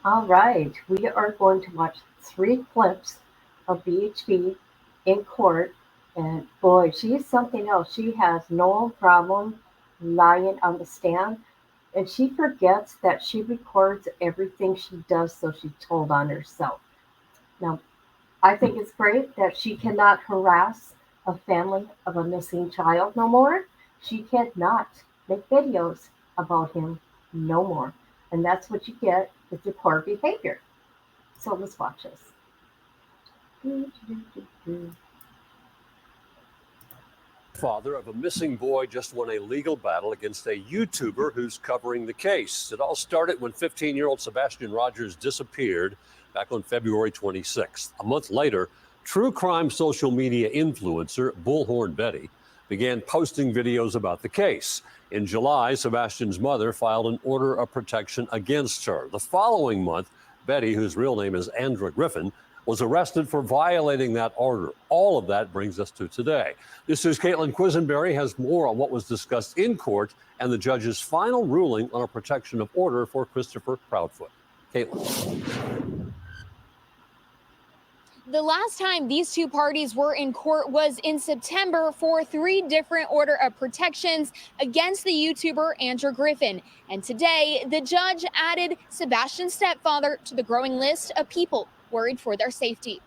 All right, we are going to watch three clips of BHB in court. And boy, she's something else. She has no problem lying on the stand. And she forgets that she records everything she does, so she told on herself. Now, I think it's great that she cannot harass a family of a missing child no more. She cannot make videos about him no more. And that's what you get with your poor behavior. So let's watch this. Father of a missing boy just won a legal battle against a YouTuber who's covering the case. It all started when 15-year-old Sebastian Rogers disappeared back on February 26th. A month later, true crime social media influencer Bullhorn Betty began posting videos about the case. In July, Sebastian's mother filed an order of protection against her. The following month, Betty, whose real name is Andra Griffin, was arrested for violating that order. All of that brings us to today. This is Caitlin Quisenberry has more on what was discussed in court and the judge's final ruling on a protection of order for Christopher Proudfoot. Caitlin. The last time these two parties were in court was in September for three different order of protections against the YouTuber Andrew Griffin. And today, the judge added Sebastian's stepfather to the growing list of people worried for their safety.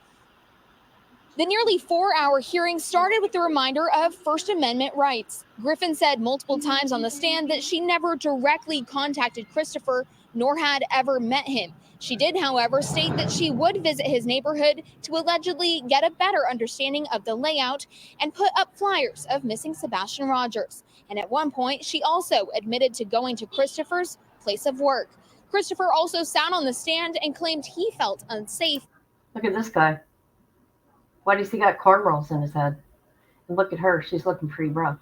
The nearly 4-hour hearing started with a reminder of First Amendment rights. Griffin said multiple times on the stand that she never directly contacted Christopher, nor had ever met him. She did, however, state that she would visit his neighborhood to allegedly get a better understanding of the layout and put up flyers of missing Sebastian Rogers. And at one point, she also admitted to going to Christopher's place of work. Christopher also sat on the stand and claimed he felt unsafe. Look at this guy. Why does he got cornrows in his head? And look at her. She's looking pretty rough.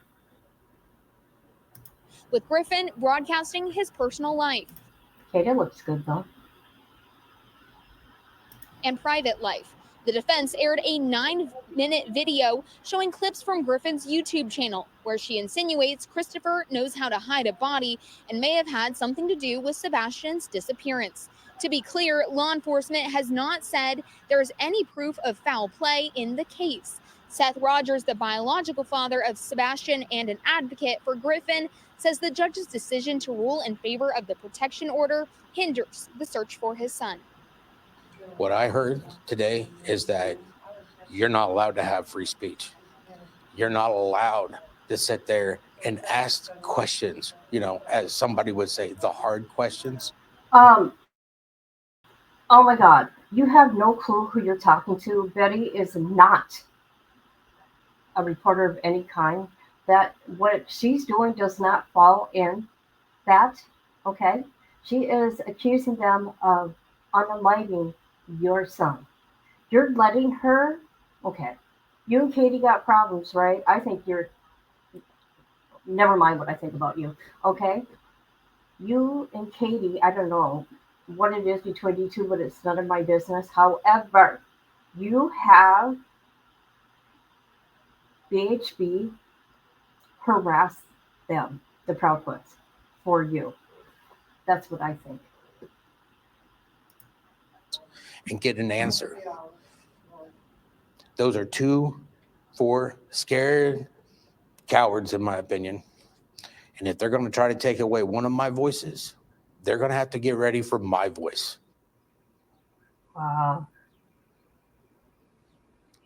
With Griffin broadcasting his personal life. Katie looks good, though. And private life. The defense aired a 9-minute video showing clips from Griffin's YouTube channel, where she insinuates Christopher knows how to hide a body and may have had something to do with Sebastian's disappearance. To be clear, law enforcement has not said there is any proof of foul play in the case. Seth Rogers, the biological father of Sebastian and an advocate for Griffin, says the judge's decision to rule in favor of the protection order hinders the search for his son. What I heard today is that you're not allowed to have free speech. You're not allowed to sit there and ask questions, as somebody would say, the hard questions. Oh my God. You have no clue who you're talking to. Betty is not a reporter of any kind. That what she's doing does not fall in that. Okay? She is accusing them of unaliving your son. You're letting her. Okay. You and Katie got problems, right? I think you're. Never mind what I think about you. Okay? You and Katie, I don't know what it is between you two, but it's none of my business. However, you have BHB harass them, the Proudfoots, for you. That's what I think. And get an answer. Those are 4 scared cowards, in my opinion. And if they're going to try to take away one of my voices, they're going to have to get ready for my voice. Wow.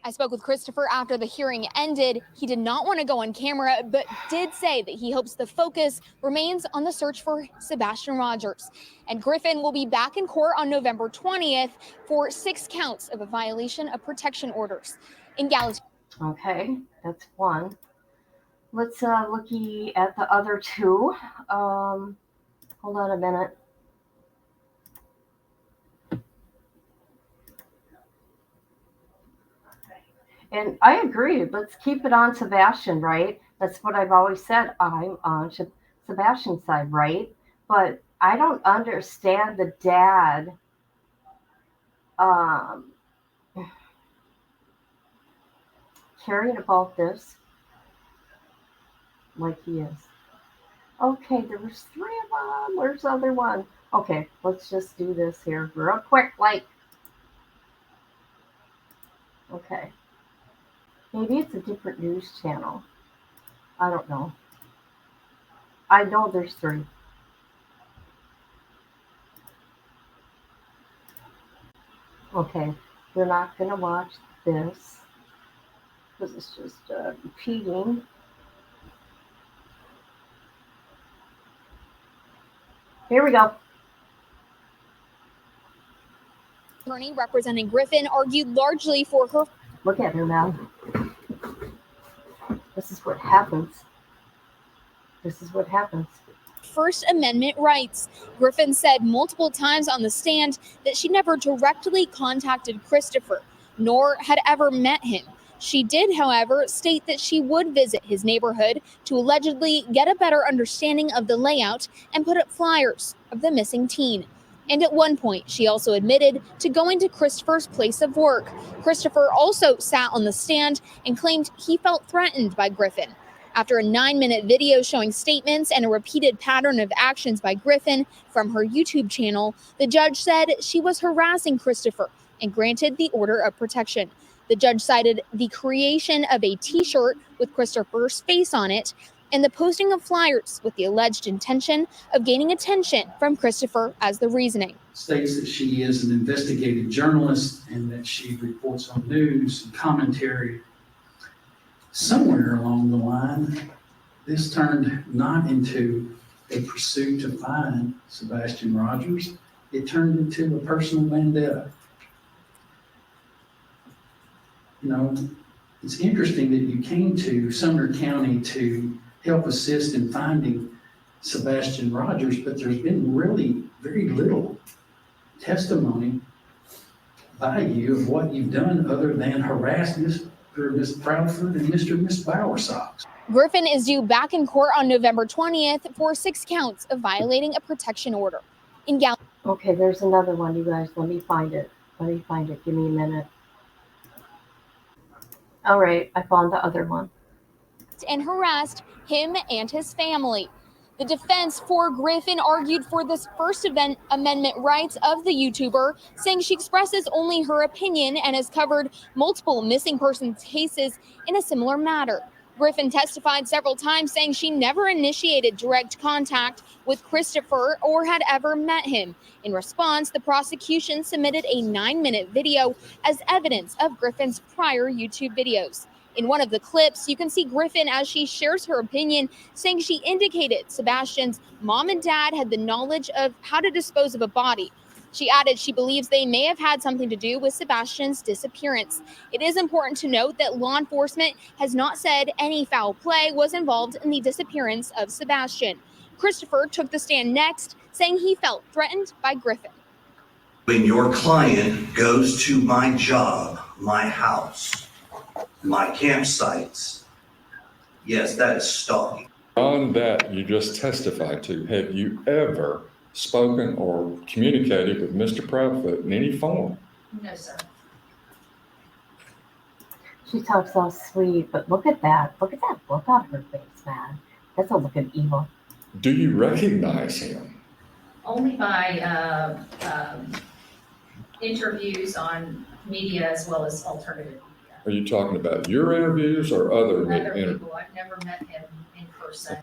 I spoke with Christopher after the hearing ended. He did not want to go on camera, but did say that he hopes the focus remains on the search for Sebastian Rogers. And Griffin will be back in court on November 20th for 6 counts of a violation of protection orders in Gallatin. Okay, that's one. Let's look at the other two. Hold on a minute. And I agree. Let's keep it on Sebastian, right? That's what I've always said. I'm on Sebastian's side, right? But I don't understand the dad um, caring about this like he is. Okay, there was 3 of them. Where's the other one? Okay, let's just do this here real quick, like, okay. Maybe it's a different news channel. I don't know. I know there's 3. Okay, we're not going to watch this because it's just repeating. Here we go. Attorney representing Griffin argued largely for her. Look at her now. This is what happens. This is what happens. First Amendment rights. Griffin said multiple times on the stand that she never directly contacted Christopher, nor had ever met him. She did, however, state that she would visit his neighborhood to allegedly get a better understanding of the layout and put up flyers of the missing teen. And at one point, she also admitted to going to Christopher's place of work. Christopher also sat on the stand and claimed he felt threatened by Griffin. After a 9-minute video showing statements and a repeated pattern of actions by Griffin from her YouTube channel, the judge said she was harassing Christopher and granted the order of protection. The judge cited the creation of a t-shirt with Christopher's face on it and the posting of flyers with the alleged intention of gaining attention from Christopher as the reasoning. States that she is an investigative journalist and that she reports on news and commentary. Somewhere along the line, this turned not into a pursuit to find Sebastian Rogers. It turned into a personal vendetta. You know, it's interesting that you came to Sumner County to help assist in finding Sebastian Rogers, but there's been really very little testimony by you of what you've done other than harass Ms. Proudfoot and Mr. and Ms. Bowersox. Griffin is due back in court on November 20th for 6 counts of violating a protection order. In Okay, there's another one, you guys. Let me find it. Give me a minute. All right, I found the other one. And harassed him and his family. The defense for Griffin argued for this First Amendment rights of the YouTuber, saying she expresses only her opinion and has covered multiple missing persons cases in a similar matter. Griffin testified several times, saying she never initiated direct contact with Christopher or had ever met him. In response, the prosecution submitted a 9-minute video as evidence of Griffin's prior YouTube videos. In one of the clips, you can see Griffin as she shares her opinion, saying she indicated Sebastian's mom and dad had the knowledge of how to dispose of a body. She added she believes they may have had something to do with Sebastian's disappearance. It is important to note that law enforcement has not said any foul play was involved in the disappearance of Sebastian. Christopher took the stand next, saying he felt threatened by Griffin. When your client goes to my job, my house, my campsites, yes, that is stalking. On that you just testified to, have you ever spoken or communicated with Mr. Proudfoot in any form? No, sir. She talks all sweet, but look at that. Look at that look on her face, man. That's a look of evil. Do you recognize him? Only by interviews on media as well as alternative media. Are you talking about your interviews or other interviews? People. I've never met him in person.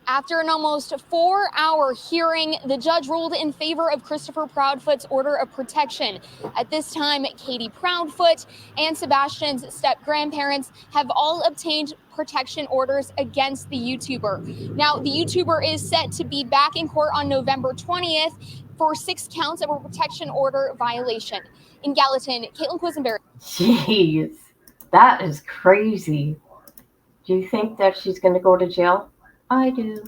After an almost 4-hour hearing, the judge ruled in favor of Christopher Proudfoot's order of protection. At this time, Katie Proudfoot and Sebastian's step-grandparents have all obtained protection orders against the YouTuber. Now, the YouTuber is set to be back in court on November 20th for 6 counts of a protection order violation. In Gallatin, Caitlin Quisenberry. Jeez, that is crazy. Do you think that she's going to go to jail? I do.